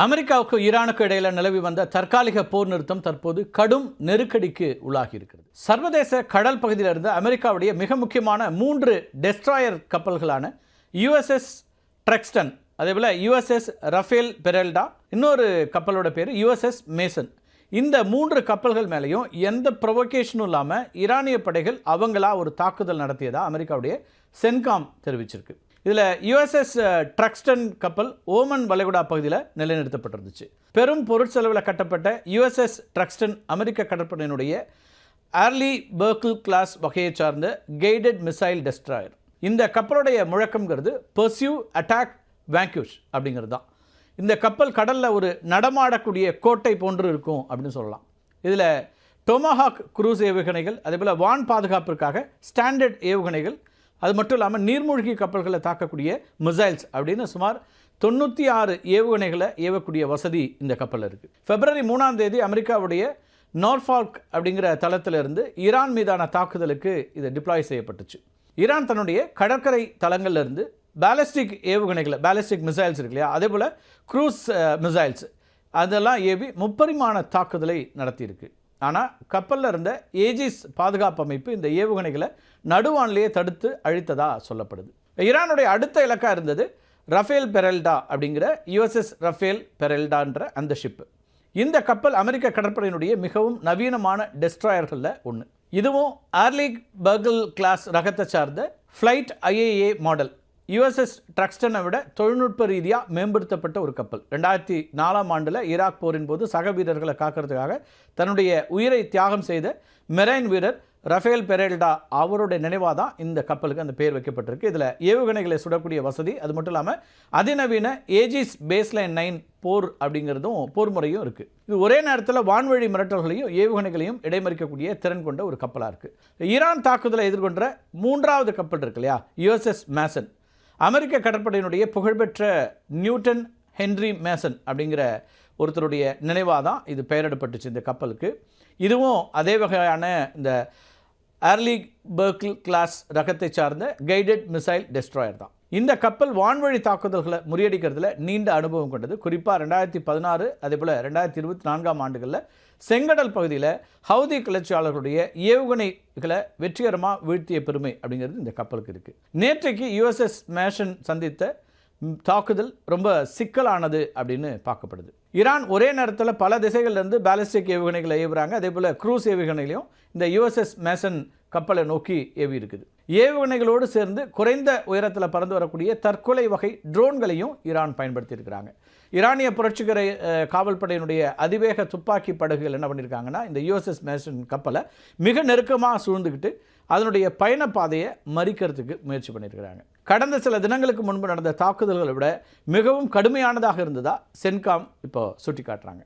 அமெரிக்காவுக்கும் ஈரானுக்கும் இடையில நிலவி வந்த தற்காலிக போர் நிறுத்தம் தற்போது கடும் நெருக்கடிக்கு உள்ளாகி இருக்கிறது. சர்வதேச கடல் பகுதியில் இருந்து அமெரிக்காவுடைய மிக முக்கியமான 3 டெஸ்ட்ராயர் கப்பல்களான யுஎஸ்எஸ் ட்ரக்ஸ்டன், அதேபோல் யுஎஸ்எஸ் ரஃபேல் பெரெல்டா, இன்னொரு கப்பலோட பேர் யுஎஸ்எஸ் மேசன். இந்த 3 கப்பல்கள் மேலேயும் எந்த ப்ரொவோகேஷனும் இல்லாமல் ஈரானிய படைகள் அவங்களா ஒரு தாக்குதல் நடத்தியதா அமெரிக்காவுடைய சென்காம் தெரிவிச்சிருக்கு. இதில் யுஎஸ்எஸ் ட்ரக்ஸ்டன் கப்பல் ஓமன் வளைகுடா பகுதியில் நிலைநிறுத்தப்பட்டிருந்துச்சு. பெரும் பொருட்செலவில் கட்டப்பட்ட யுஎஸ்எஸ் ட்ரக்ஸ்டன் அமெரிக்க கடற்படையினுடைய ஆர்லி பெர்க்கிள் கிளாஸ் வகையை சார்ந்த கைடட் மிசைல் டெஸ்ட்ராயர். இந்த கப்பலுடைய முழக்கம்ங்கிறது பர்சியூ, அட்டாக், வேங்க்யூஷ் அப்படிங்கிறது தான். இந்த கப்பல் கடலில் ஒரு நடமாடக்கூடிய கோட்டை போன்று இருக்கும் அப்படின்னு சொல்லலாம். இதில் டொமாஹாக் குரூஸ் ஏவுகணைகள், அதேபோல் வான் பாதுகாப்பிற்காக ஸ்டாண்டர்ட் ஏவுகணைகள், அது மட்டும் இல்லாமல் நீர்மூழ்கி கப்பல்களை தாக்கக்கூடிய மிசைல்ஸ் அப்படின்னு சுமார் 96 ஏவுகணைகளை ஏவக்கூடிய வசதி இந்த கப்பலில் இருக்குது. பிப்ரவரி 3ஆம் தேதி அமெரிக்காவுடைய நார்ஃபால்க் அப்படிங்கிற தளத்திலிருந்து ஈரான் மீதான தாக்குதலுக்கு இது டிப்ளாய் செய்யப்பட்டுச்சு. ஈரான் தன்னுடைய கடற்கரை தளங்கள்லேருந்து பேலிஸ்டிக் ஏவுகணைகளை, பேலிஸ்டிக் மிசைல்ஸ் இருக்கு இல்லையா, அதே போல் க்ரூஸ் மிசைல்ஸ் அதெல்லாம் ஏவி முப்பரிமாண தாக்குதலை நடத்தியிருக்கு. ஆனால் கப்பலில் இருந்த ஏஜிஸ் பாதுகாப்பு அமைப்பு இந்த ஏவுகணைகளை நடுவானிலேயே தடுத்து அழித்ததா சொல்லப்படுது. ஈரானுடைய அடுத்த இலக்காக இருந்தது ரஃபேல் பெரெல்டா அப்படிங்கிற யுஎஸ்எஸ் ரஃபேல் பெரெல்டான்ற அந்த ஷிப்பு. இந்த கப்பல் அமெரிக்க கடற்படையினுடைய மிகவும் நவீனமான டெஸ்ட்ராயர்களில் ஒன்று. இதுவும் ஆர்லி பெர்க்கிள் கிளாஸ் ரகத்தை சார்ந்த ஃப்ளைட் ஐஏஏ மாடல். யுஎஸ்எஸ் ட்ரக்ஸ்டனை விட தொழில்நுட்ப ரீதியாக மேம்படுத்தப்பட்ட ஒரு கப்பல். 2004ஆம் ஆண்டில் ஈராக் போரின் போது சக வீரர்களை காக்கிறதுக்காக தன்னுடைய உயிரை தியாகம் செய்த மெரைன் வீரர் ரஃபேல் பெரெல்டா அவருடைய நினைவாக தான் இந்த கப்பலுக்கு அந்த பெயர் வைக்கப்பட்டிருக்கு. இதில் ஏவுகணைகளை சுடக்கூடிய வசதி, அது மட்டும் இல்லாமல் அதிநவீன ஏஜிஸ் பேஸ்லைன் 9 போர் அப்படிங்கிறதும் போர் முறையும் இருக்குது. இது ஒரே நேரத்தில் வான்வழி மிரட்டல்களையும் ஏவுகணைகளையும் இடைமறிக்கக்கூடிய திறன் கொண்ட ஒரு கப்பலாக இருக்குது. ஈரான் தாக்குதலை எதிர்கொண்ட 3வது கப்பல் இருக்கு இல்லையா, யுஎஸ்எஸ் மேசன். அமெரிக்க கடற்படையினுடைய புகழ்பெற்ற நியூட்டன் ஹென்ரி மேசன் அப்படிங்கிற ஒருத்தருடைய நினைவாக தான் இது பெயரிடப்பட்டுச்சு இந்த கப்பலுக்கு. இதுவும் அதே வகையான இந்த ஆர்லி பெர்க்கிள் கிளாஸ் ரகத்தை சார்ந்த கைடட் மிசைல் டெஸ்ட்ராயர் தான். இந்த கப்பல் வான்வழி தாக்குதல்களை முறியடிக்கிறதுல நீண்ட அனுபவம் கொண்டது. குறிப்பாக 2016 அதேபோல் 2024ஆம் ஆண்டுகளில் செங்கடல் பகுதியில் ஹவுதி கிளர்ச்சியாளர்களுடைய ஏவுகணைகளை வெற்றிகரமாக வீழ்த்திய பெருமை அப்படிங்கிறது இந்த கப்பலுக்கு இருக்குது. நேற்றைக்கு யுஎஸ்எஸ் மேசன் சந்தித்த தாக்குதல் ரொம்ப சிக்கலானது அப்படின்னு பார்க்கப்படுது. ஈரான் ஒரே நேரத்தில் பல திசைகள்லேருந்து பேலிஸ்டிக் ஏவுகணைகளை ஏவுறாங்க. அதே போல் க்ரூஸ் ஏவுகணைகளையும் இந்த யுஎஸ்எஸ் மேசன் கப்பலை நோக்கி ஏவி இருக்குது. ஏவுகணைகளோடு சேர்ந்து குறைந்த உயரத்தில் பறந்து வரக்கூடிய தற்கொலை வகை ட்ரோன்களையும் ஈரான் பயன்படுத்தியிருக்கிறாங்க. ஈரானிய புரட்சிகர காவல் படையினுடைய அதிவேக துப்பாக்கி படகுகள் என்ன பண்ணியிருக்காங்கன்னா, இந்த யுஎஸ்எஸ் மேசன் கப்பலை மிக நெருக்கமாக சூழ்ந்துக்கிட்டு அதனுடைய பயண பாதையை மறிக்கிறதுக்கு முயற்சி பண்ணியிருக்கிறாங்க. கடந்த சில தினங்களுக்கு முன்பு நடந்த தாக்குதல்களை விட மிகவும் கடுமையானதாக இருந்ததா சென்காம் இப்போ சுட்டி காட்டுறாங்க.